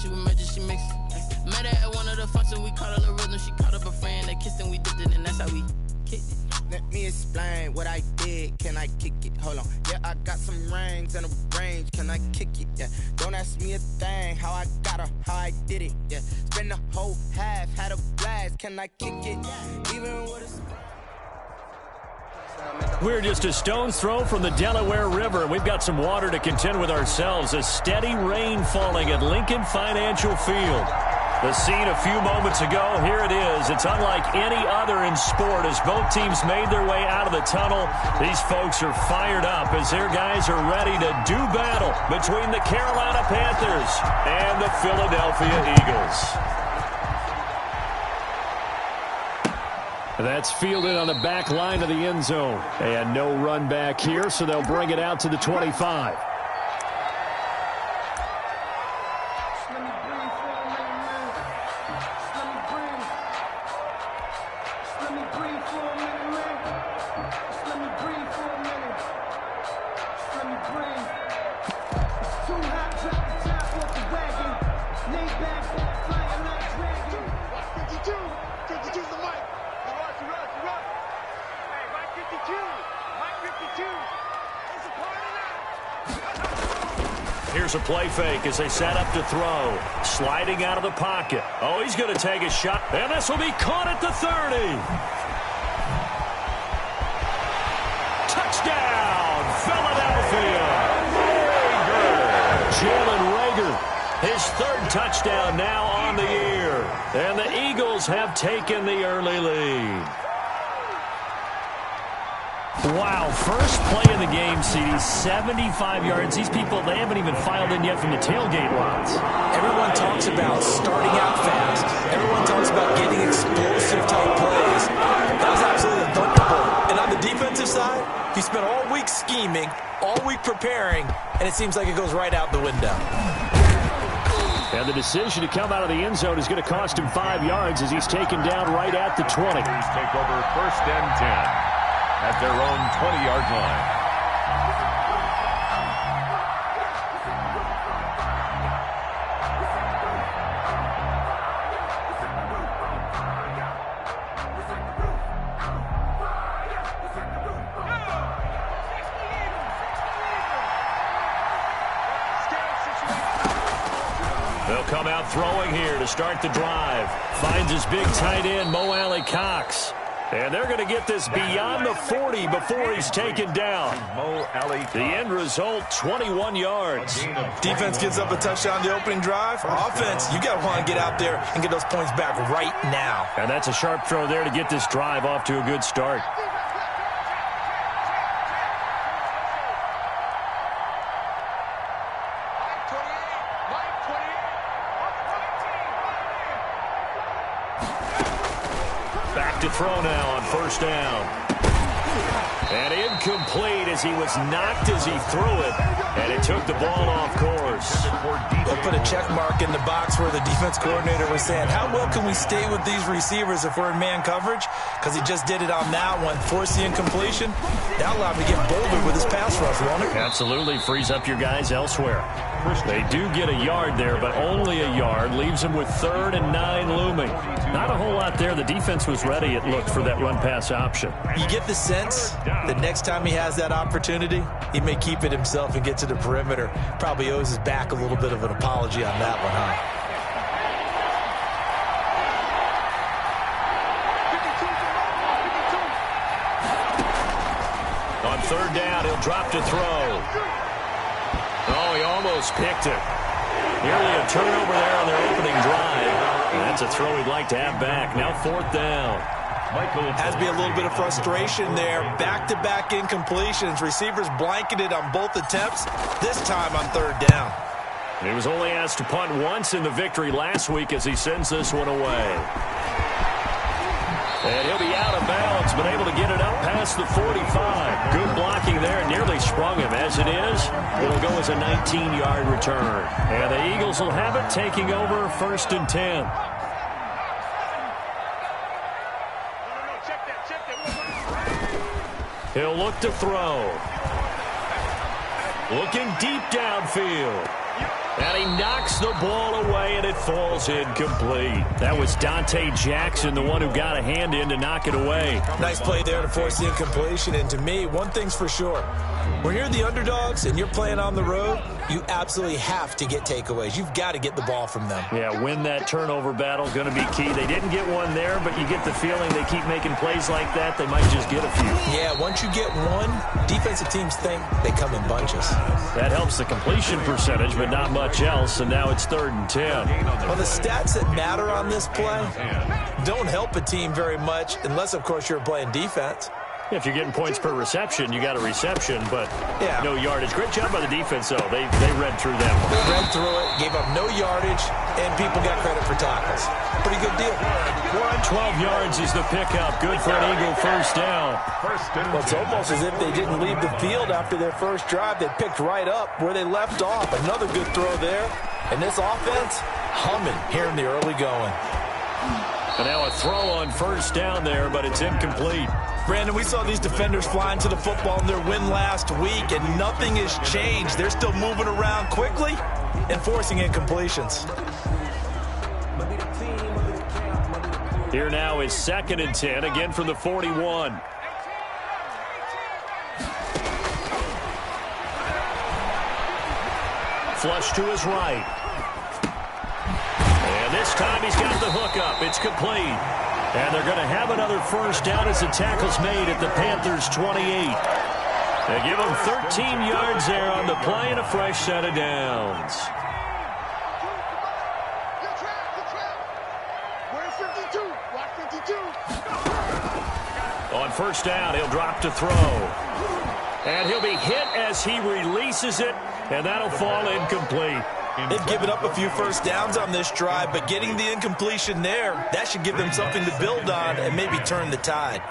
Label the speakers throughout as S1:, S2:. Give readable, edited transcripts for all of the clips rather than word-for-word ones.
S1: she was magic, she mixed. Met her at one of the functions, we caught her the rhythm, she caught up a friend, they kissed and we dipped it, and that's how we kicked it.
S2: Let me explain what I did, can I kick it? Hold on, yeah, I got some rings and a range, can I kick it? Yeah, don't ask me a thing, how I got her, how I did it. Yeah, spend the whole half, had a blast, can I kick it? Even with a...
S3: We're just a stone's throw from the Delaware River. We've got some water to contend with ourselves. A steady rain falling at Lincoln Financial Field. The scene a few moments ago, here it is. It's unlike any other in sport as both teams made their way out of the tunnel. These folks are fired up as their guys are ready to do battle between the Carolina Panthers and the Philadelphia Eagles. That's fielded on the back line of the end zone. And no run back here, so they'll bring it out to the 25. Here's a play fake as they set up to throw. Sliding out of the pocket. Oh, he's going to take a shot. And this will be caught at the 30. Touchdown, Philadelphia. Jalen Reagor, his third touchdown now on the year. And the Eagles have taken the early lead. Wow, first play of the game, CD, 75 yards. These people, they haven't even filed in yet from the tailgate lots.
S4: Everyone talks about starting out fast. Everyone talks about getting explosive type plays. That was absolutely a thunderbolt. And on the defensive side, he spent all week scheming, all week preparing, and it seems like it goes right out the window.
S3: And the decision to come out of the end zone is going to cost him 5 yards as he's taken down right at the 20.
S5: Take over 1st and 10. At their own 20-yard line.
S3: They'll come out throwing here to start the drive. Finds his big tight end, Mo Alley Cox. And they're going to get this beyond the 40 before he's taken down. The end result, 21 yards.
S4: Defense gives up a touchdown the opening drive. Offense, you got to want to get out there and get those points back right now.
S3: And that's a sharp throw there to get this drive off to a good start. To throw now on 1st down. And incomplete as he was knocked as he threw it. And it took the ball off course.
S4: They'll put a check mark in the box where the defense coordinator was saying, how well can we stay with these receivers if we're in man coverage? Because he just did it on that one, forced the incompletion. That allowed him to get bolder with his pass rush, won't it?
S3: Absolutely, frees up your guys elsewhere. They do get a yard there, but only a yard. Leaves them with 3rd and 9 looming. Not a whole lot there. The defense was ready, it looked, for that run-pass option.
S4: You get the sense that next time he has that opportunity, he may keep it himself and get to the perimeter. Probably owes his back a little bit of an apology on that one, huh?
S3: On 3rd down, he'll drop to throw. Oh, he almost picked it. Nearly a turnover there on their opening drive. And that's a throw he'd like to have back. Now 4th down.
S4: Has to be a little bit of frustration there. Back-to-back incompletions. Receivers blanketed on both attempts, this time on 3rd down.
S3: He was only asked to punt once in the victory last week as he sends this one away. And he'll be out of bounds, but able to get it up past the 45. Good blocking there. Nearly sprung him. As it is, it'll go as a 19-yard return. And the Eagles will have it, taking over 1st and 10. He'll look to throw. Looking deep downfield. And he knocks the ball away, and it falls incomplete. That was Dante Jackson, the one who got a hand in to knock it away.
S4: Nice play there to force the incompletion. And to me, one thing's for sure. When you're the underdogs and you're playing on the road, you absolutely have to get takeaways. You've got to get the ball from them.
S3: Yeah, win that turnover battle, going to be key. They didn't get one there, but you get the feeling they keep making plays like that, they might just get a few.
S4: Yeah, once you get one, defensive teams think they come in bunches.
S3: That helps the completion percentage, but not much else, and now it's 3rd and 10.
S4: Well, the stats that matter on this play don't help a team very much unless, of course, you're playing defense.
S3: If you're getting points per reception, you got a reception, but no yardage. Great job by the defense, though. They read through them.
S4: They read through it, gave up no yardage, and people got credit for tackles. Pretty good deal.
S3: 12 yards is the pickup. Good for an Eagle first down.
S4: Well, it's almost as if they didn't leave the field after their first drive. They picked right up where they left off. Another good throw there. And this offense, humming here in the early going.
S3: And now a throw on first down there, but it's incomplete.
S4: Brandon, we saw these defenders flying to the football in their win last week, and nothing has changed. They're still moving around quickly and forcing incompletions.
S3: Here now is 2nd and 10, again from the 41. Flush to his right. And this time he's got the hook up. It's complete. And they're going to have another first down as the tackle's made at the Panthers' 28. They give them 13 yards there on the play and a fresh set of downs. On first down, he'll drop to throw. And he'll be hit as he releases it, and that'll fall incomplete.
S4: They've given up a few first downs on this drive, but getting the incompletion there, that should give them something to build on and maybe turn the tide.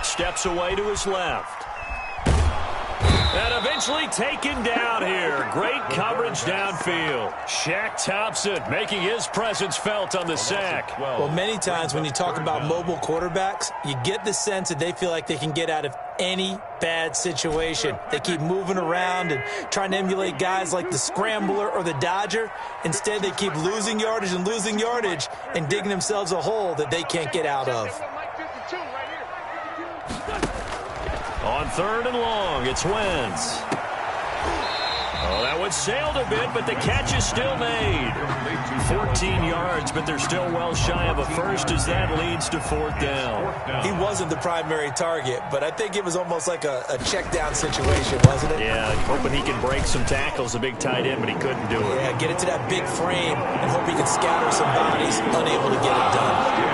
S3: Steps away to his left. And eventually taken down here. Great coverage downfield. Shaq Thompson making his presence felt on the sack.
S4: Well, many times when you talk about mobile quarterbacks, you get the sense that they feel like they can get out of any bad situation. They keep moving around and trying to emulate guys like the Scrambler or the Dodger. Instead, they keep losing yardage and digging themselves a hole that they can't get out of.
S3: On 3rd and long, it's Wentz. Oh, that one sailed a bit, but the catch is still made. 14 yards, but they're still well shy of a first as that leads to 4th down.
S4: He wasn't the primary target, but I think it was almost like a check down situation, wasn't it?
S3: Yeah, hoping he can break some tackles, a big tight end, but he couldn't do it.
S4: Yeah, get it to that big frame and hope he can scatter some bodies, unable to get it done.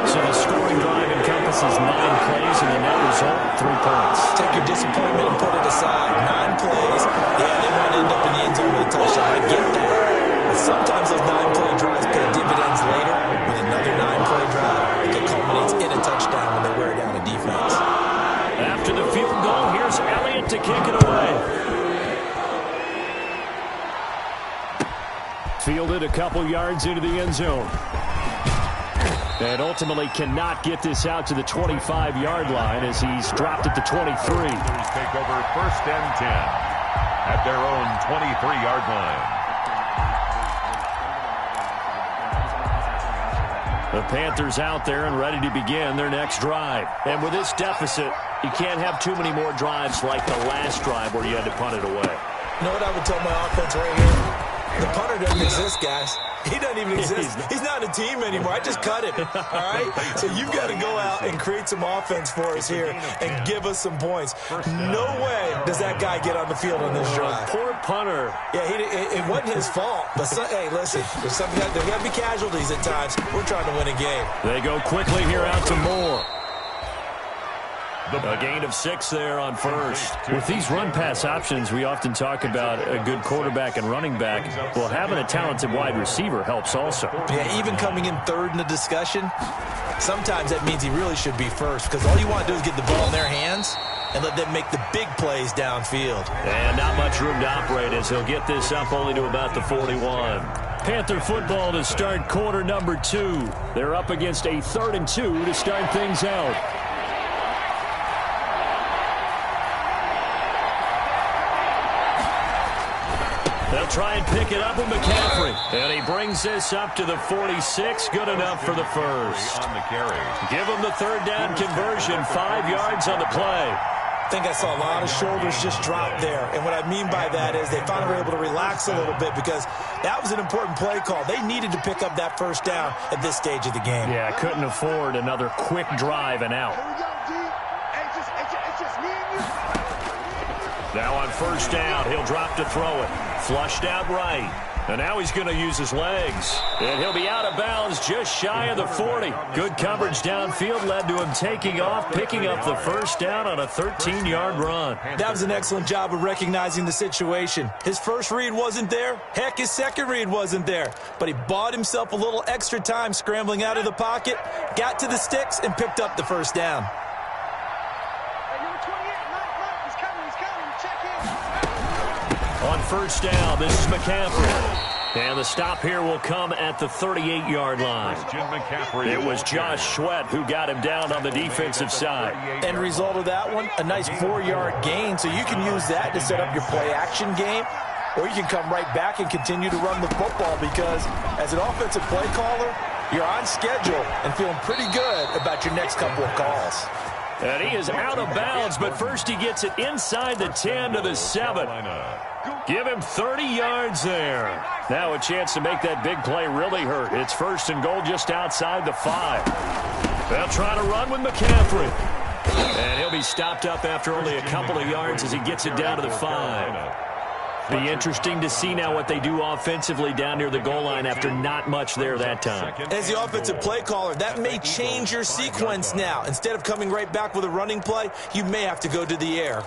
S3: So the scoring drive encompasses 9 plays, and the net result, 3 points.
S4: Take your disappointment and put it aside. 9 plays. Yeah, they might end up in the end zone with a touchdown. I get that. But sometimes those 9-play drives pay dividends later with another 9-play drive that culminates in a touchdown when they wear down a defense.
S3: After the field goal, here's Elliott to kick it away. Fielded a couple yards into the end zone. And ultimately cannot get this out to the 25-yard line as he's dropped at the 23.
S5: Take over 1st and 10 at their own 23-yard line.
S3: The Panthers out there and ready to begin their next drive. And with this deficit, you can't have too many more drives like the last drive where you had to punt it away.
S4: You know what I would tell my offense right here? The punter doesn't exist, guys. He doesn't even exist. He's not a team anymore. I just cut him, all right? So you've got to go out and create some offense for us here and give us some points. No way does that guy get on the field on this drive.
S3: Poor punter.
S4: Yeah, it wasn't his fault. But, hey, listen, there's got to be casualties at times. We're trying to win a game.
S3: They go quickly here out to Moore. A gain of 6 there on first. With these run-pass options, we often talk about a good quarterback and running back. Well, having a talented wide receiver helps also.
S4: Yeah, even coming in 3rd in the discussion, sometimes that means he really should be first because all you want to do is get the ball in their hands and let them make the big plays downfield.
S3: And not much room to operate as he'll get this up only to about the 41. Panther football to start quarter number 2. They're up against a 3rd and 2 to start things out. They'll try and pick it up with McCaffrey. And he brings this up to the 46. Good enough for the first. Give him the 3rd down conversion. 5 yards on the play.
S4: I think I saw a lot of shoulders just drop there. And what I mean by that is they finally were able to relax a little bit because that was an important play call. They needed to pick up that first down at this stage of the game.
S3: Yeah, couldn't afford another quick drive and out. Now on first down, he'll drop to throw it. Flushed out right. And now he's going to use his legs. And he'll be out of bounds just shy of the 40. Good coverage downfield led to him taking off, picking up the first down on a 13-yard run.
S4: That was an excellent job of recognizing the situation. His first read wasn't there. Heck, his second read wasn't there. But he bought himself a little extra time scrambling out of the pocket, got to the sticks, and picked up the first down.
S3: On first down, this is McCaffrey. And the stop here will come at the 38-yard line. It was Josh Sweat who got him down on the defensive side.
S4: End result of that one, a nice 4-yard gain. So you can use that to set up your play-action game, or you can come right back and continue to run the football because as an offensive play caller, you're on schedule and feeling pretty good about your next couple of calls.
S3: And he is out of bounds, but first he gets it inside the 10 to the 7. Give him 30 yards there. Now a chance to make that big play really hurt. It's 1st and goal just outside the 5. They'll try to run with McCaffrey. And he'll be stopped up after only a couple of yards as he gets it down to the 5. Be interesting to see now what they do offensively down near the goal line after not much there that time.
S4: As the offensive play caller, that may change your sequence now. Instead of coming right back with a running play, you may have to go to the air.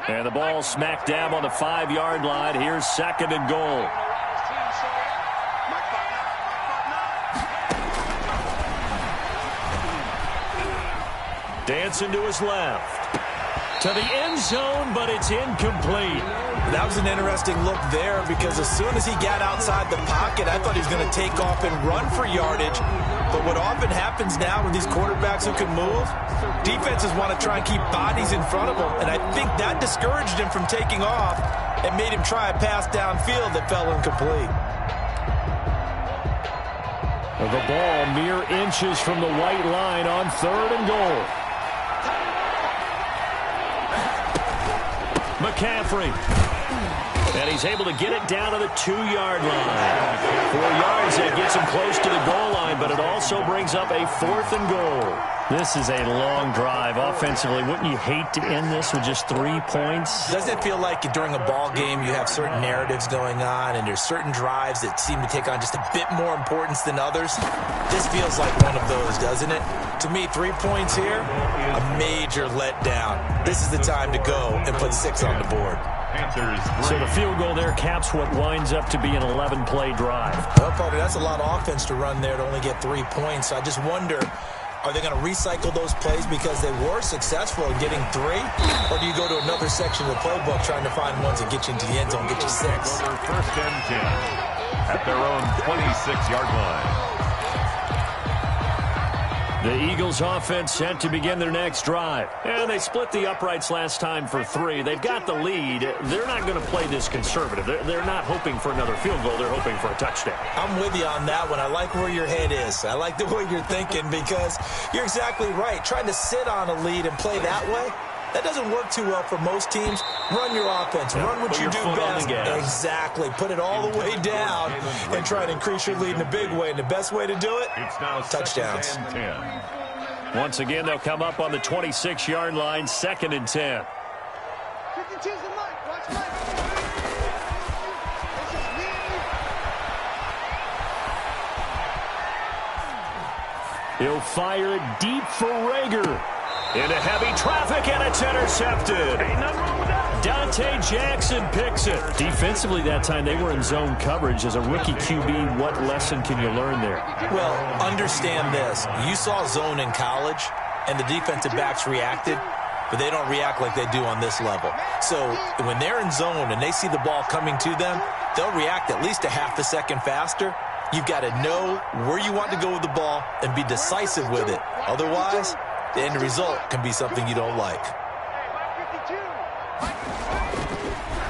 S3: And the ball smack dab on the 5-yard line. Here's 2nd and goal. Dancing to his left. To the end zone, but it's incomplete.
S4: That was an interesting look there because as soon as he got outside the pocket, I thought he was going to take off and run for yardage. But what often happens now with these quarterbacks who can move, defenses want to try and keep bodies in front of them. And I think that discouraged him from taking off and made him try a pass downfield that fell incomplete.
S3: The ball mere inches from the white line on 3rd and goal. McCaffrey. And he's able to get it down to the 2-yard line. 4 yards, that gets him close to the goal line, but it also brings up a 4th and goal. This is a long drive offensively. Wouldn't you hate to end this with just 3 points?
S4: Doesn't it feel like during a ball game you have certain narratives going on and there's certain drives that seem to take on just a bit more importance than others? This feels like one of those, doesn't it? To me, 3 points here, a major letdown. This is the time to go and put 6 on the board.
S3: So the field goal there caps what winds up to be an 11-play drive.
S4: Well, partner, that's a lot of offense to run there to only get 3 points. I just wonder, are they going to recycle those plays because they were successful in getting 3? Or do you go to another section of the playbook trying to find ones that get you into the end zone, get you 6?
S5: 1st and 10 at their own 26-yard line.
S3: The Eagles offense set to begin their next drive. And they split the uprights last time for 3. They've got the lead. They're not going to play this conservative. They're not hoping for another field goal. They're hoping for a touchdown.
S4: I'm with you on that one. I like where your head is. I like the way you're thinking because you're exactly right. Trying to sit on a lead and play that way, that doesn't work too well for most teams. Run your offense. Run what you do best. Exactly. Put it all the way down and try to increase your lead in a big way. And the best way to do it, touchdowns.
S3: Once again, they'll come up on the 26-yard line, 2nd and 10. He'll fire it deep for Rager. Into heavy traffic, and it's intercepted. Dante Jackson picks it. Defensively that time, they were in zone coverage. As a rookie QB, what lesson can you learn there?
S4: Well, understand this. You saw zone in college, and the defensive backs reacted. but they don't react like they do on this level. So when they're in zone and they see the ball coming to them, they'll react at least a half a second faster. You've got to know where you want to go with the ball and be decisive with it. Otherwise, the end result can be something you don't like.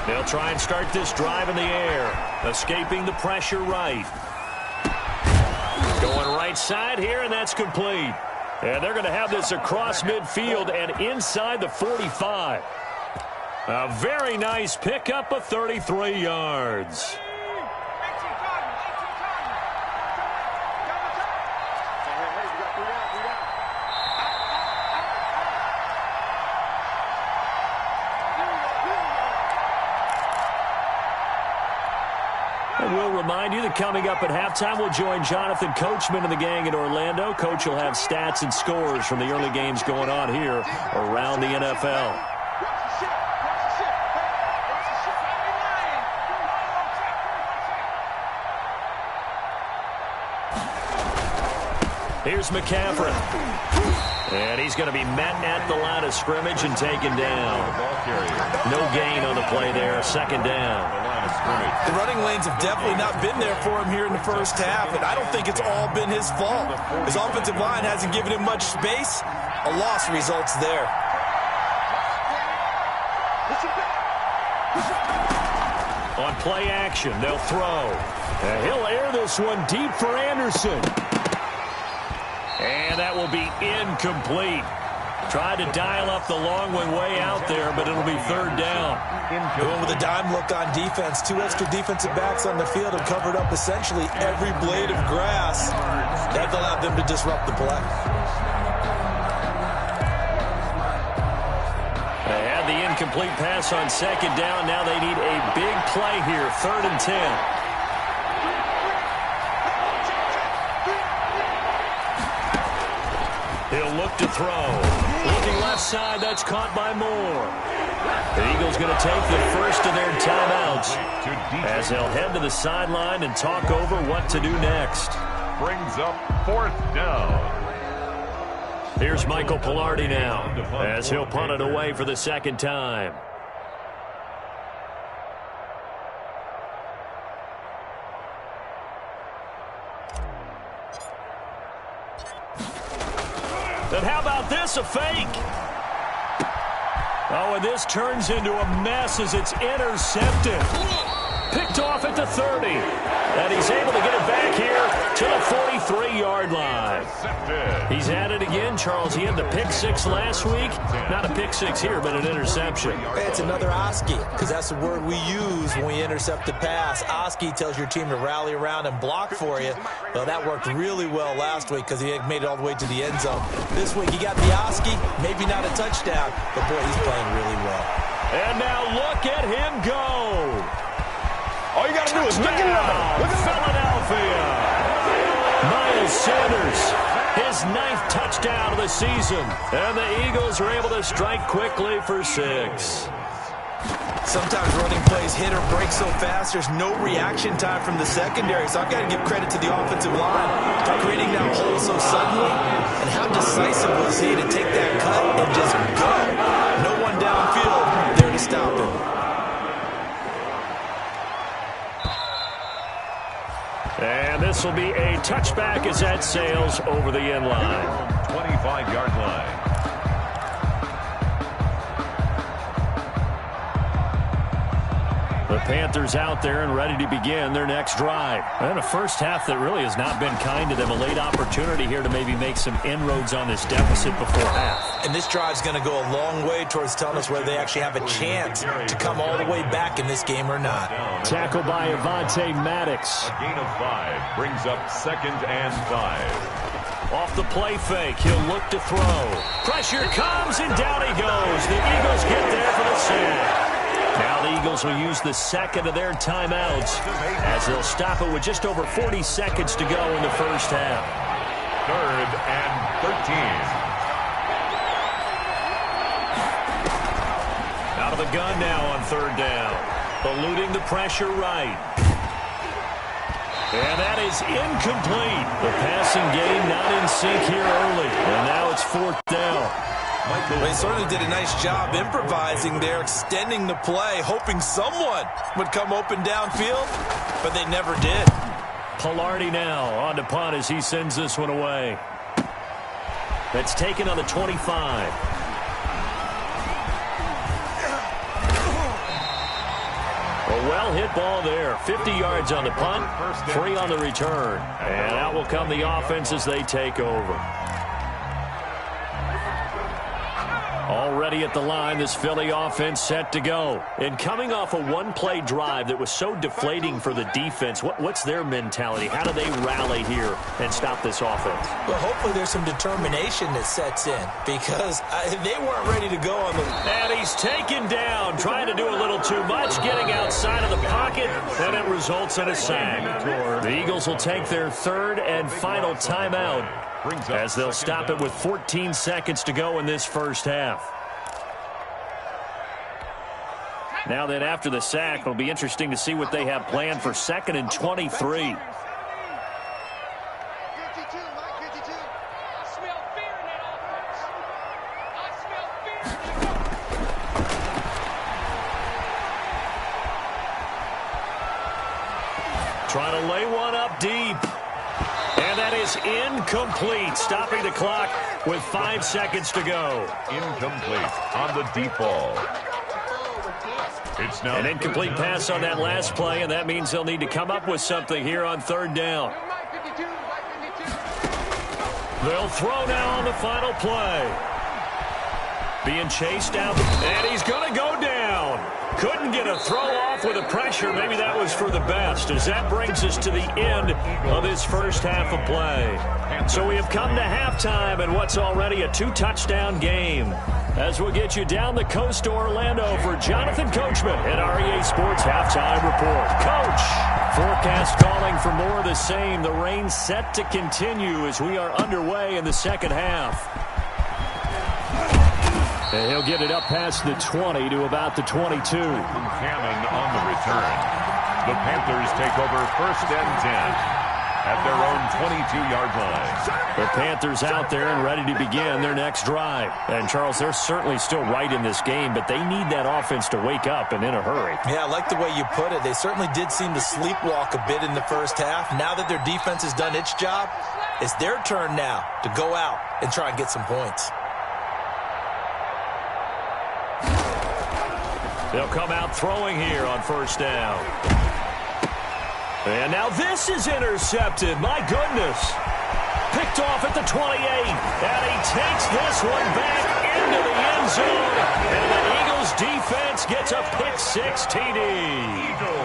S3: They'll try and start this drive in the air, escaping the pressure right. Going right side here, and that's complete. And they're going to have this across midfield and inside the 45. A very nice pickup of 33 yards. And we'll remind you that coming up at halftime, we'll join Jonathan Coachman and the gang in Orlando. Coach will have stats and scores from the early games going on here around the NFL. Here's McCaffrey. And he's going to be met at the line of scrimmage and taken down. No gain on the play there. Second down.
S4: The running lanes have definitely not been there for him here in the first half, and I don't think it's all been his fault. His offensive line hasn't given him much space. A loss results there.
S3: On play action, they'll throw. And he'll air this one deep for Anderson. And that will be incomplete. Tried to dial up the long one way out there, but it'll be third down.
S4: Going with a dime look on defense. Two extra defensive backs on the field have covered up essentially every blade of grass. That allowed them to disrupt the play.
S3: They had the incomplete pass on second down. Now they need a big play here, 3rd and 10. He'll look to throw. Looking left side, that's caught by Moore. The Eagles going to take the first of their timeouts as they'll head to the sideline and talk over what to do next.
S5: Brings up 4th down.
S3: Here's Michael Pilardi now as he'll punt it away for the second time. And how about this, a fake? Oh, and this turns into a mess as it's intercepted. Picked off at the 30. And he's able to get it back here to the 43-yard line. He's at it again, Charles. He had the pick six last week. Not a pick six here, but an interception.
S4: It's another Oski, because that's the word we use when we intercept a pass. Oski tells your team to rally around and block for you. Well, that worked really well last week because he had made it all the way to the end zone. This week, he got the Oski, maybe not a touchdown, but boy, he's playing really well.
S3: And now look at him go.
S5: All you got to do is look at him.
S3: Look at Philadelphia. Miles Sanders, his 9th touchdown of the season. And the Eagles are able to strike quickly for 6.
S4: Sometimes running plays hit or break so fast, there's no reaction time from the secondary. So I've got to give credit to the offensive line for creating that hole so suddenly. And how decisive was he to take that cut and just go. No one downfield there to stop him.
S3: And this will be a touchback as that sails over the end line.
S5: 25-yard line.
S3: The Panthers out there and ready to begin their next drive. And a first half that really has not been kind to them. A late opportunity here to maybe make some inroads on this deficit before half.
S4: And this drive's going to go a long way towards telling us whether they actually have a chance to come all the way back in this game or not.
S3: Tackled by Avonte Maddox.
S5: A gain of 5 brings up 2nd and 5.
S3: Off the play fake, he'll look to throw. Pressure comes and down he goes. The Eagles get there for the sack. Now the Eagles will use the second of their timeouts as they'll stop it with just over 40 seconds to go in the first half.
S5: 3rd and 13.
S3: Out of the gun now on 3rd down. Eluding the pressure right. And that is incomplete. The passing game not in sync here early. And now it's 4th down.
S4: They certainly did a nice job improvising there, extending the play, hoping someone would come open downfield, but they never did.
S3: Pilardi now on to punt as he sends this one away. That's taken on the 25. A well-hit ball there. 50 yards on the punt, 3 on the return. And out will come the offense as they take over. Already at the line, this Philly offense set to go. And coming off a one-play drive that was so deflating for the defense, what's their mentality? How do they rally here and stop this offense?
S4: Well, hopefully there's some determination that sets in because they weren't ready to go on the...
S3: And he's taken down, trying to do a little too much, getting outside of the pocket, and it results in a sack. The Eagles will take their third and final timeout as they'll stop it with 14 seconds to go in this first half. Now then, after the sack, it'll be interesting to see what they have planned for 2nd and 23. Trying to lay one up deep. And that is incomplete, stopping the clock with 5 seconds to go.
S5: Incomplete on the deep ball. It's now
S3: an incomplete pass on that last play, and that means they'll need to come up with something here on 3rd down. They'll throw now on the final play. Being chased out, and he's going to go down. Couldn't get a throw off with the pressure. Maybe that was for the best, as that brings us to the end of this first half of play. So we have come to halftime in what's already a 2-touchdown game. As we'll get you down the coast to Orlando for Jonathan Coachman at REA Sports Halftime Report. Coach, forecast calling for more of the same. The rain set to continue as we are underway in the second half. And he'll get it up past the 20 to about the 22.
S5: Cannon on the return. The Panthers take over 1st and 10 at their own 22-yard line.
S3: The Panthers out there and ready to begin their next drive. And, Charles, they're certainly still right in this game, but they need that offense to wake up and in a hurry.
S4: Yeah, I like the way you put it. They certainly did seem to sleepwalk a bit in the first half. Now that their defense has done its job, it's their turn now to go out and try and get some points.
S3: They'll come out throwing here on 1st down. And now this is intercepted. My goodness. Picked off at the 28. And he takes this one back into the end zone. And the Eagles defense gets a pick-6 TD.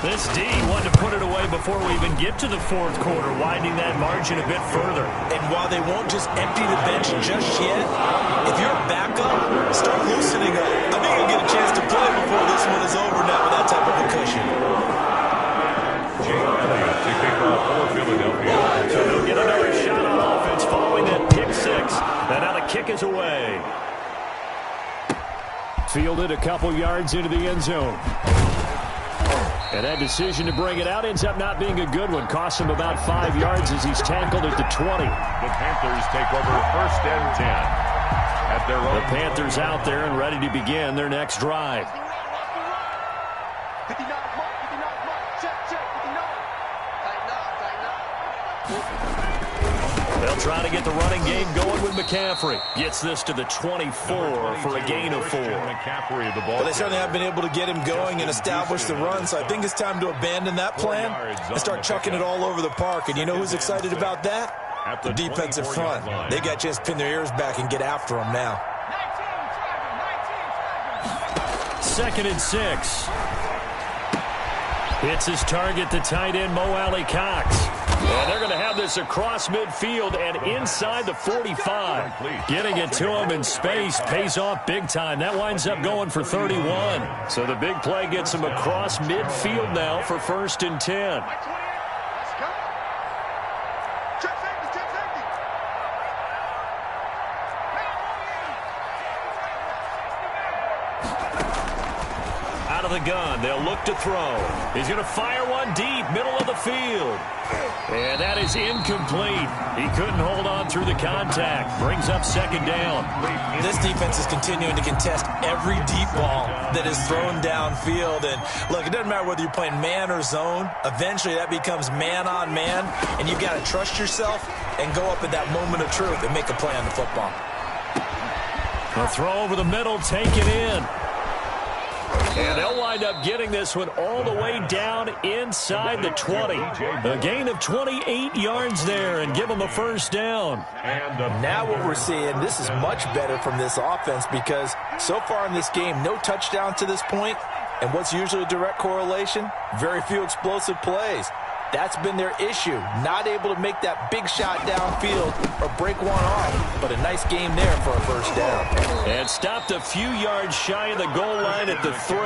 S3: This D wanted to put it away before we even get to the 4th quarter, widening that margin a bit further.
S4: And while they won't just empty the bench just yet, if you're a backup, start loosening up. I think you'll get a chance to play before this one is over now with that type of a cushion.
S5: For Philadelphia.
S3: So they'll get another shot on offense following that pick-6. And now the kick is away. Fielded a couple yards into the end zone. And that decision to bring it out ends up not being a good one. Costs him about 5 yards as he's tackled at the 20.
S5: The Panthers take over 1st and 10 at their own.
S3: The Panthers out there and ready to begin their next drive. They'll try to get the running game going with McCaffrey. Gets this to the 24 for a gain of 4.
S5: McCaffrey the ball.
S4: But they certainly have been able to get him going and establish the run, so I think it's time to abandon that plan and start chucking it all over the park. And you know who's excited about that? The defensive front. They got a chance to pin their ears back and get after him now.
S3: 2nd and 6. Hits his target, the tight end, Mo Alley Cox. And they're going to have this across midfield and inside the 45. Getting it to him in space pays off big time. That winds up going for 31. So the big play gets him across midfield now for 1st and 10. the gun. They'll look to throw. He's going to fire one deep, middle of the field. And that is incomplete. He couldn't hold on through the contact. Brings up second down.
S4: This defense is continuing to contest every deep ball that is thrown downfield. And look, it doesn't matter whether you're playing man or zone. Eventually that becomes man on man. And you've got to trust yourself and go up at that moment of truth and make a play on the football.
S3: A throw over the middle, taken in. And they'll wind up getting this one all the way down inside the 20. A gain of 28 yards there and give them a first down.
S4: Now what we're seeing, this is much better from this offense because so far in this game, no touchdown to this point. And what's usually a direct correlation? Very few explosive plays. That's been their issue, not able to make that big shot downfield or break one off, but a nice game there for a first down.
S3: And stopped a few yards shy of the goal line at the 3.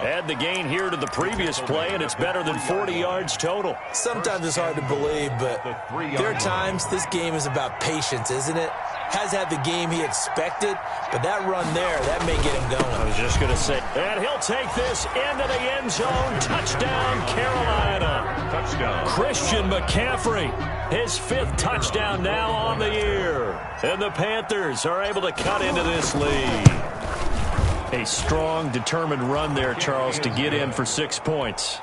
S3: Add the gain here to the previous play, and it's better than 40 yards total.
S4: Sometimes it's hard to believe, but there are times this game is about patience, isn't it? Has had the game he expected, but that run there, that may get him going.
S3: I was just going to say, and he'll take this into the end zone. Touchdown, Carolina.
S5: Touchdown.
S3: Christian McCaffrey, his 5th touchdown now on the year. And the Panthers are able to cut into this lead. A strong, determined run there, Charles, to get in for 6 points.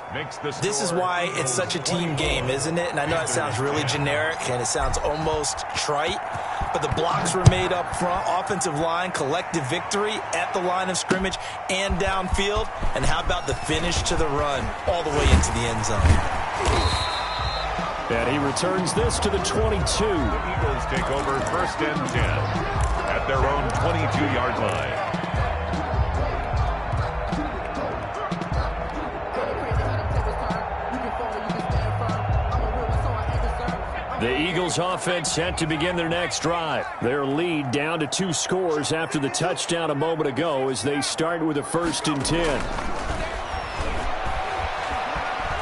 S4: This is why it's such a team game, isn't it? And I know it sounds really generic and it sounds almost trite, but the blocks were made up front, offensive line, collective victory at the line of scrimmage and downfield. And how about the finish to the run all the way into the end zone?
S3: And he returns this to the 22.
S5: The Eagles take over first and 10 at their own 22-yard line.
S3: The Eagles offense set to begin their next drive. Their lead down to 2 scores after the touchdown a moment ago as they start with a 1st and 10.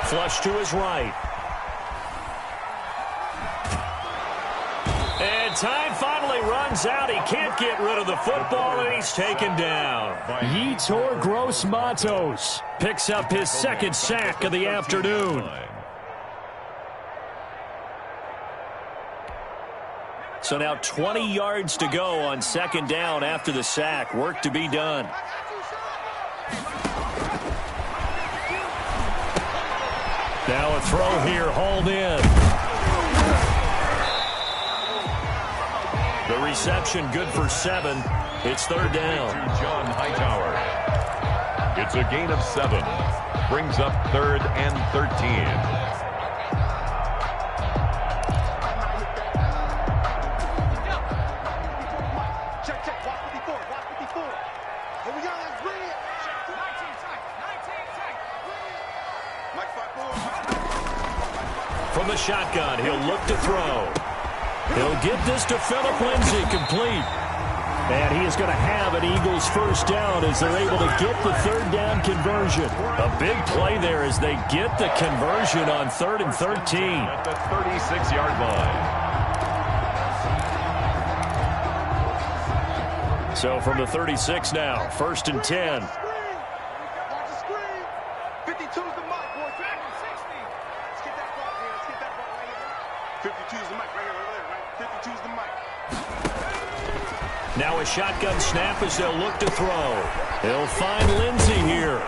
S3: Flush to his right. And time finally runs out. He can't get rid of the football, and he's taken down. Yetur Gross-Matos picks up his 2nd sack of the afternoon. So now 20 yards to go on 2nd down after the sack. Work to be done. Now a throw here, hauled in. The reception good for 7. It's 3rd down.
S5: John Hightower. It's a gain of 7. Brings up 3rd and 13.
S3: From the shotgun, he'll look to throw. He'll get this to Phillip Lindsay, complete. And he is going to have an Eagles first down as they're able to get the 3rd down conversion. A big play there as they get the conversion on 3rd and 13.
S5: At the 36-yard line.
S3: So from the 36 now, 1st and 10. Now a shotgun snap as they'll look to throw. They'll find Lindsay here.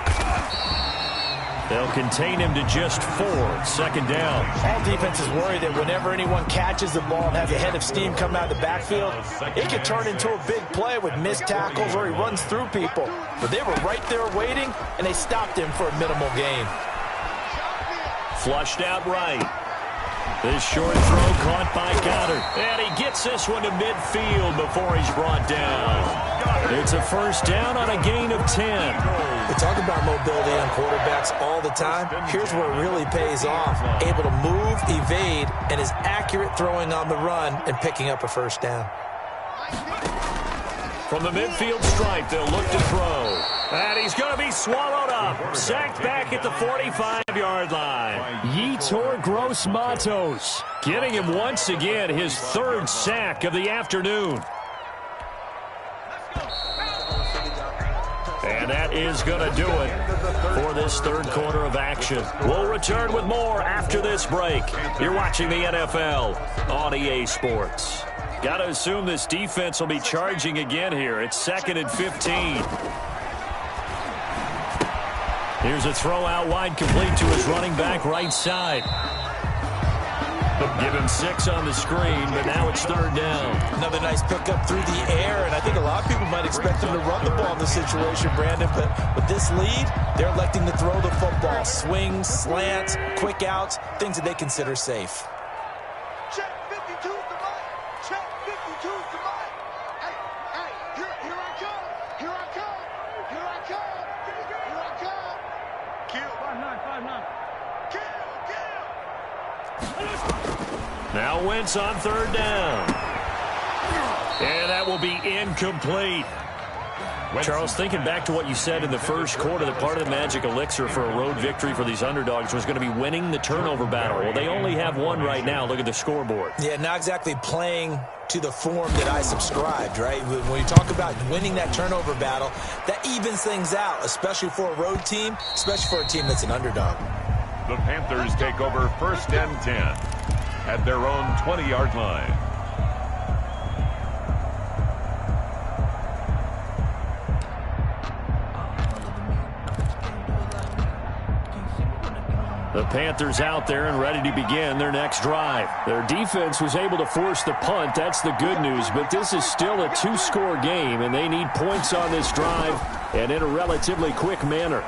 S3: They'll contain him to just 4. 2nd down.
S4: All defenses worry that whenever anyone catches the ball and has a head of steam come out of the backfield, it could turn into a big play with missed tackles or he runs through people. But they were right there waiting, and they stopped him for a minimal gain.
S3: Flushed out right. This short throw caught by Goddard. And he gets this one to midfield before he's brought down. It's a first down on a gain of 10.
S4: We talk about mobility on quarterbacks all the time. Here's where it really pays off. Able to move, evade, and is accurate throwing on the run and picking up a first down.
S3: From the midfield stripe, they'll look to throw. And he's going to be swallowed up. Sacked back at the 45-yard line. Yetur Gross-Matos getting him once again his 3rd sack of the afternoon. And that is going to do it for this third quarter of action. We'll return with more after this break. You're watching the NFL on EA Sports. Got to assume this defense will be charging again here. It's 2nd and 15. Here's a throw out wide, complete to his running back right side. Give him 6 on the screen, but now it's 3rd down.
S4: Another nice pickup through the air, and I think a lot of people might expect them to run the ball in this situation, Brandon, but with this lead, they're electing to throw the football. Swings, slants, quick outs, things that they consider safe.
S6: Check 52's the mic. Check 52's the mic. Hey, here I come. Here I come. Here I come. Here I come. Kill. 5-9. Kill.
S3: Now Wentz on 3rd down. And that will be incomplete. Charles, thinking back to what you said in the first quarter, that part of the magic elixir for a road victory for these underdogs was going to be winning the turnover battle. Well, they only have one right now. Look at the scoreboard.
S4: Yeah, not exactly playing to the form that I subscribed, right? When you talk about winning that turnover battle, that evens things out, especially for a road team, especially for a team that's an underdog.
S5: The Panthers take over 1st and 10 at their own 20-yard line.
S3: The Panthers out there and ready to begin their next drive. Their defense was able to force the punt. That's the good news, but this is still a 2-score game, and they need points on this drive and in a relatively quick manner.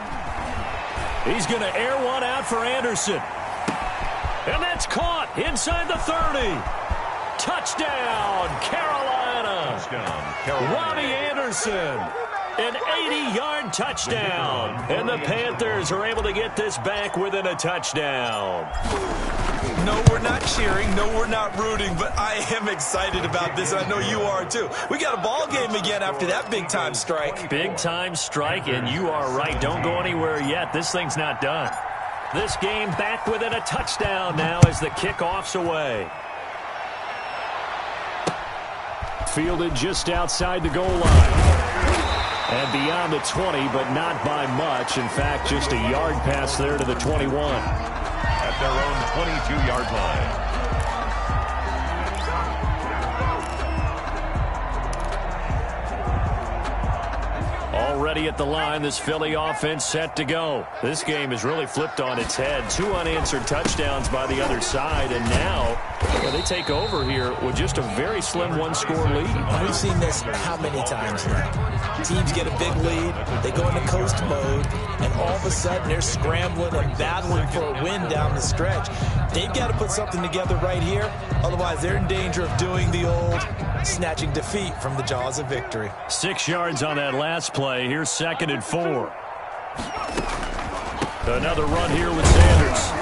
S3: He's going to air one out for Anderson. And that's caught inside the 30. Touchdown, Carolina. Robbie Anderson. An 80-yard touchdown. And the Panthers are able to get this back within a touchdown.
S4: No, we're not cheering. No, we're not rooting. But I am excited about this. And I know you are, too. We got a ball game again after that big-time strike.
S3: Big-time strike, and you are right. Don't go anywhere yet. This thing's not done. This game back within a touchdown now as the kickoff's away. Fielded just outside the goal line. And beyond the 20, but not by much. In fact, just a yard pass there to the 21.
S5: At their own 22-yard line.
S3: Already at the line, this Philly offense set to go. This game is really flipped on its head. 2 unanswered touchdowns by the other side, and now they take over here with just a very slim 1-score lead.
S4: And we've seen this how many times now? Teams get a big lead, they go into coast mode, and all of a sudden they're scrambling and battling for a win down the stretch. They've got to put something together right here, otherwise they're in danger of doing the old snatching defeat from the jaws of victory.
S3: 6 yards on that last play. Here's 2nd and 4. Another run here with Sanders.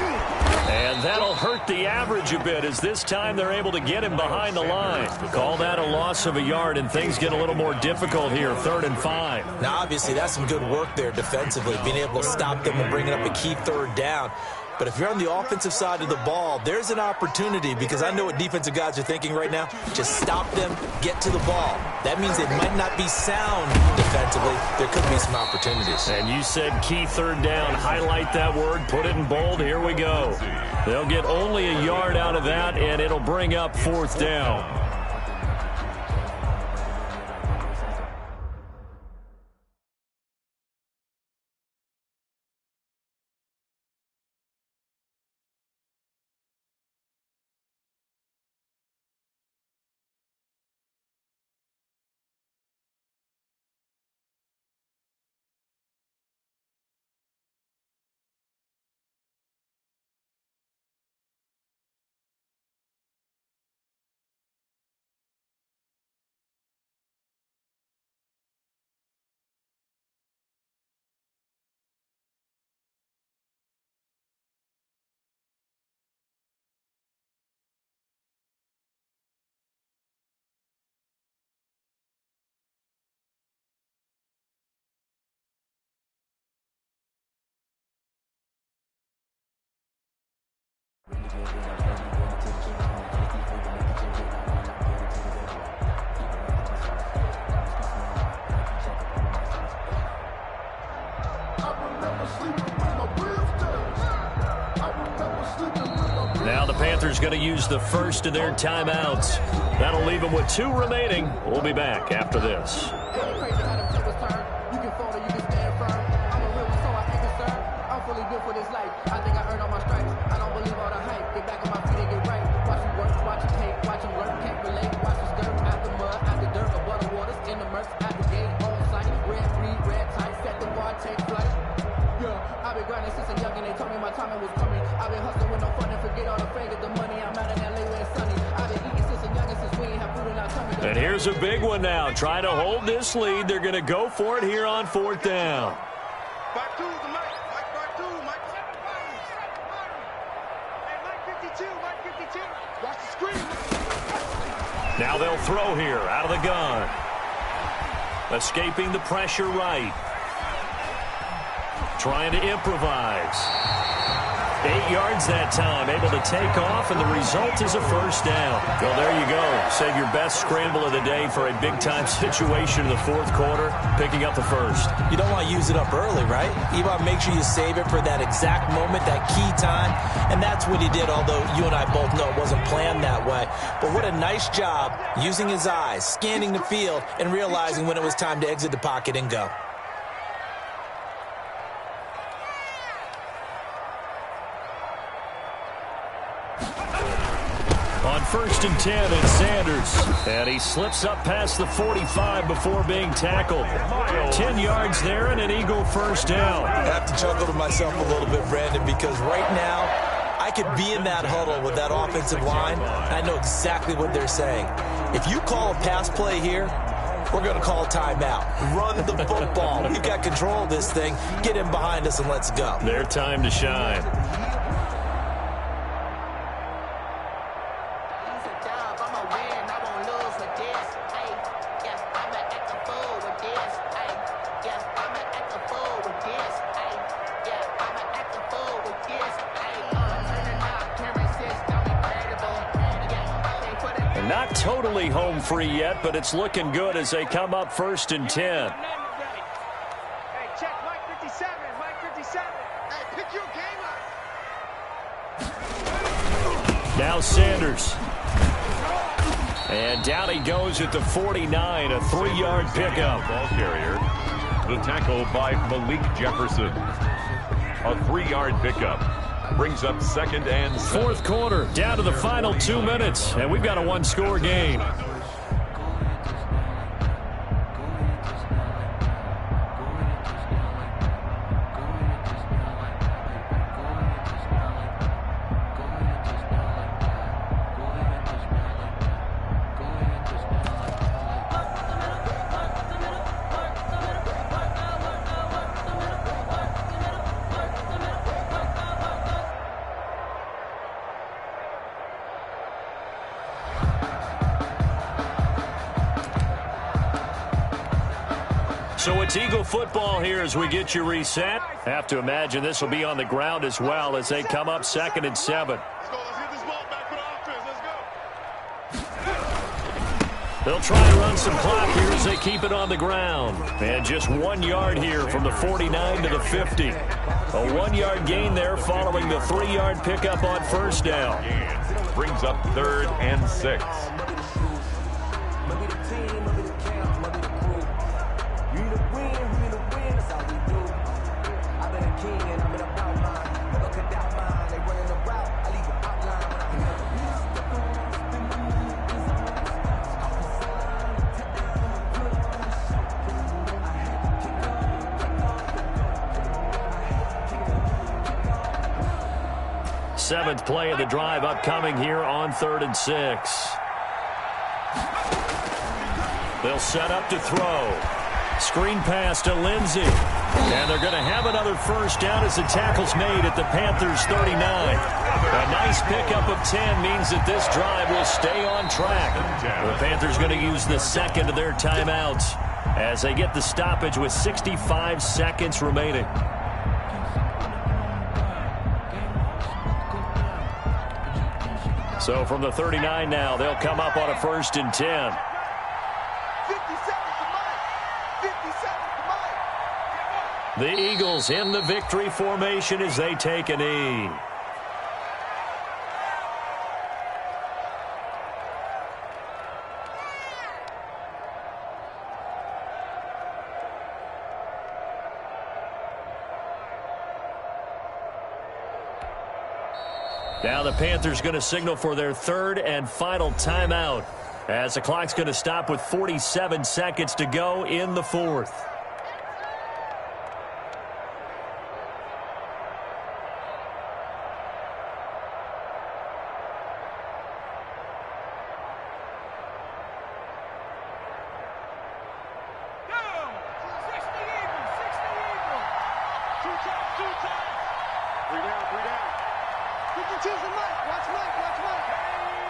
S3: And that'll hurt the average a bit, as this time they're able to get him behind the line. Call that a loss of a yard, and things get a little more difficult here, 3rd and 5.
S4: Now, obviously, that's some good work there defensively, being able to stop them and bringing up a key 3rd down. But if you're on the offensive side of the ball, there's an opportunity, because I know what defensive guys are thinking right now. Just stop them, get to the ball. That means they might not be sound defensively. There could be some opportunities.
S3: And you said key 3rd down. Highlight that word, put it in bold. Here we go. They'll get only a yard out of that, and it'll bring up 4th down. the Panthers going to use the first of their timeouts. That'll leave them with 2 remaining. We'll be back after this. And here's a big one now. Trying to hold this lead. They're going to go for it here on 4th down. Now they'll throw here out of the gun. Escaping the pressure right. Trying to improvise. 8 yards that time, able to take off, and the result is a first down. Well, there you go. Save your best scramble of the day for a big-time situation in the 4th quarter, picking up the first.
S4: You don't want to use it up early, right? You want to make sure you save it for that exact moment, that key time, and that's what he did, although you and I both know it wasn't planned that way. But what a nice job using his eyes, scanning the field, and realizing when it was time to exit the pocket and go.
S3: On 1st and 10, it's Sanders. And he slips up past the 45 before being tackled. 10 yards there and an Eagle first down.
S4: I have to chuckle to myself a little bit, Brandon, because right now I could be in that huddle with that offensive line, and I know exactly what they're saying. If you call a pass play here, we're going to call a timeout. Run the football. We've got control of this thing. Get in behind us and let's go.
S3: Their time to shine. Not totally home free yet, but it's looking good as they come up 1st and 10.
S6: Hey, check Mike 57. Mike 57. Hey, pick your game up.
S3: Now Sanders. And down he goes at the 49, a 3-yard pickup.
S5: Ball carrier. The tackle by Malik Jefferson. A 3-yard pickup. Brings up 2nd and 7.
S3: 4th quarter, down to the final 2 minutes, and we've got a 1-score game. So it's Eagle football here as we get you reset. Have to imagine this will be on the ground as well as they come up 2nd and 7.
S6: Let's get this ball back for the offense. Let's go.
S3: They'll try to run some clock here as they keep it on the ground. And just 1 yard here from the 49 to the 50. A 1-yard gain there following the 3-yard pickup on 1st down.
S5: Brings up 3rd and 6.
S3: Seventh play of the drive upcoming here on 3rd and 6. They'll set up to throw. Screen pass to Lindsey. And they're going to have another first down as the tackle's made at the Panthers 39. A nice pickup of 10 means that this drive will stay on track. The Panthers going to use the 2nd of their timeouts as they get the stoppage with 65 seconds remaining. So from the 39 now, they'll come up on a 1st and 10.
S6: 50 seconds to Mike. 50 seconds to Mike.
S3: The Eagles in the victory formation as they take a knee. Now the Panthers going to signal for their third and final timeout as the clock's going to stop with 47 seconds to go in the fourth.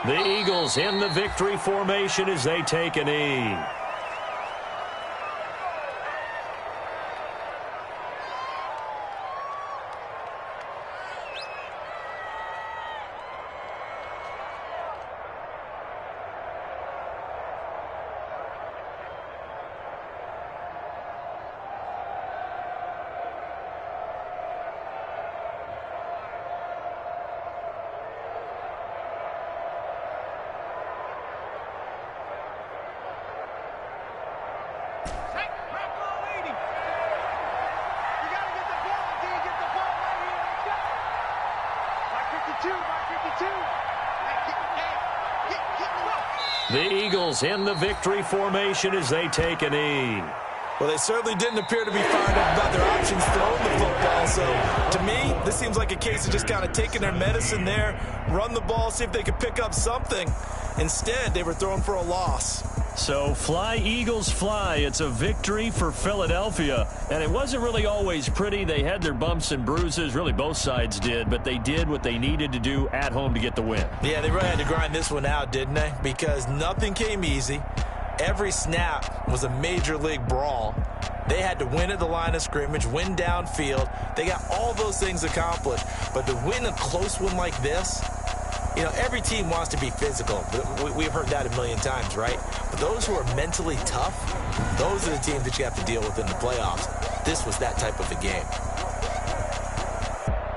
S3: The Eagles in the victory formation as they take a knee. The Eagles in the victory formation as they take a knee.
S4: Well, they certainly didn't appear to be fired up about their options throwing the football. So, to me, this seems like a case of just kind of taking their medicine there, run the ball, see if they could pick up something. Instead, they were throwing for a loss.
S3: So, fly, Eagles, fly. It's a victory for Philadelphia. And it wasn't really always pretty. They had their bumps and bruises. Really, both sides did. But they did what they needed to do at home to get the win.
S4: Yeah, they really had to grind this one out, didn't they? Because nothing came easy. Every snap was a major league brawl. They had to win at the line of scrimmage, win downfield. They got all those things accomplished. But to win a close one like this, you know, every team wants to be physical. We've heard that a million times, right? But those who are mentally tough, those are the teams that you have to deal with in the playoffs. This was that type of a game.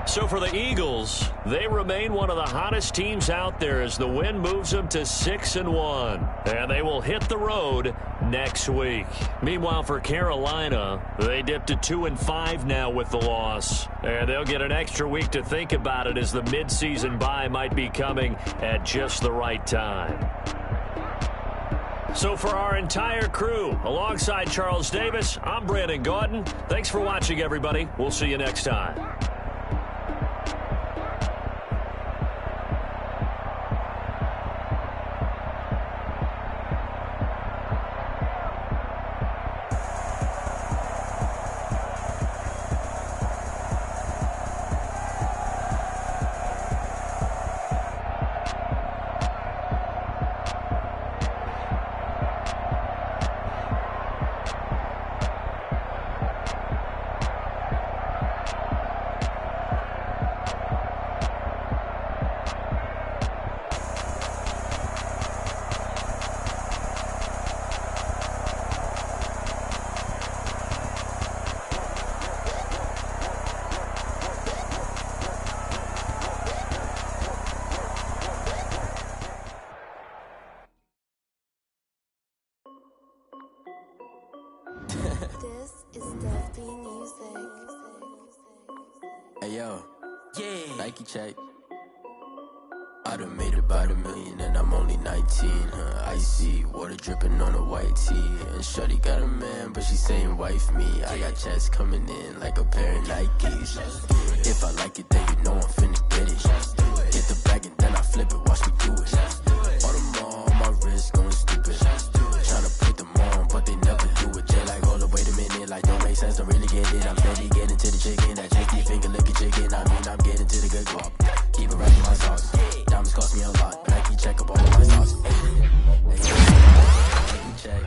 S3: So for the Eagles, they remain one of the hottest teams out there as the win moves them to 6-1. And they will hit the road next week. Meanwhile, for Carolina, they dipped to 2-5 now with the loss. And they'll get an extra week to think about it as the midseason bye might be coming at just the right time. So for our entire crew, alongside Charles Davis, I'm Brandon Gaudin. Thanks for watching, everybody. We'll see you next time.
S7: This is Dusty Music.
S8: Hey yo, yeah. Nike check. I done made about $1 million and I'm only 19. Icy water dripping on a white tee. And shorty got a man, but she saying wife me. I got checks coming in like a pair of Nikes. If I like it, then you know I'm finna get it. Get the bag and then I flip it, watch me do it. All the more on my wrist going stupid. Tryna put them on, but they never do it. They like, hold up, wait a minute, like don't make sense, don't really get it. I'm steady getting to the chicken, that chicky finger licking chicken. I mean, I'm getting to the good guap. Keep it wrapping my sauce. Diamonds cost me a lot. Nike check up all of my sauce. Nike check.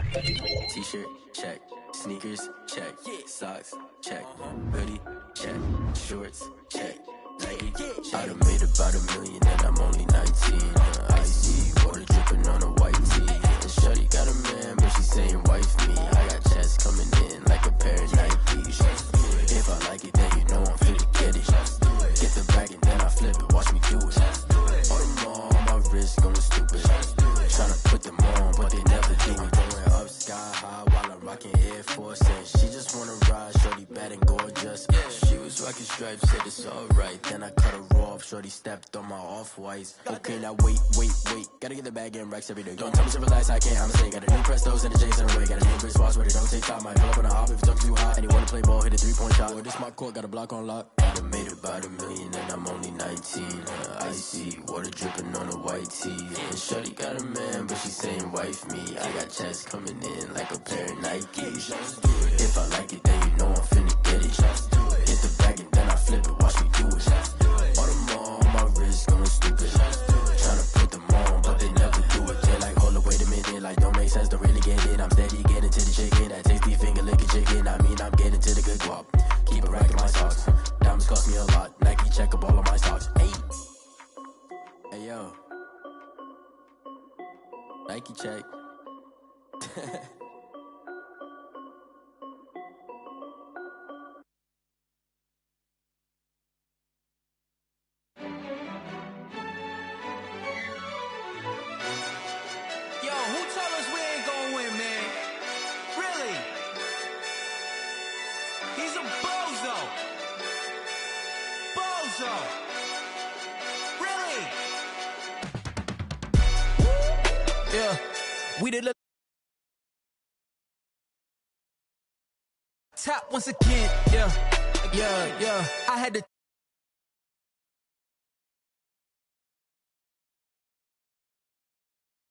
S8: T-shirt check. Sneakers check. Socks check. Hoodie check. Shorts check. Nike. I done made about $1 million and I'm only 19. Icy water dripping on a white tee. And shorty got a man, but she saying wife me. I got checks coming in like a pair of Nikes. If I like it, then you know I'm finna get it. Get the bag and then I flip it, watch me do it. All the more on my wrist going stupid. Tryna put them on, but they never do it. Going up sky high while I'm rocking Air Force. And she just wanna ride, shorty bad and gorgeous. She was rocking stripes, said it's alright. Then I cut her off, shorty stepped on my off-whites. Okay, now wait. Gotta get the bag and racks every day. Don't tell me to relax, I can't, I'ma say. Got a new Prestos and a J's in a way. Got a new Chris Foss where they don't take time. Might pull up on a hop if it's talking too hot. And he wanna play ball, hit a 3-point shot. Boy, this my court, got a block on lock. I done made about $1 million and I'm only 19. Icy, water dripping on a white tee. And shorty got a man, but she saying wife me. I got checks coming in like a pair of Nikes. If I like it, then you know I'm finna get it. Hit the bag and then I flip it, watch me do it. On them all, my wrist going stupid. Tryna put them on, but they never do it. They like, hold up, wait a minute, like don't make sense, don't really get it. I'm steady getting to the chicken, that tasty finger licking chicken. I mean, I'm getting to the good guap. Keep a rack in my socks. Diamonds cost me a lot. Nike check up all of my stocks. Hey yo, Nike check.
S9: Yeah, we did look top once again. Yeah. I had to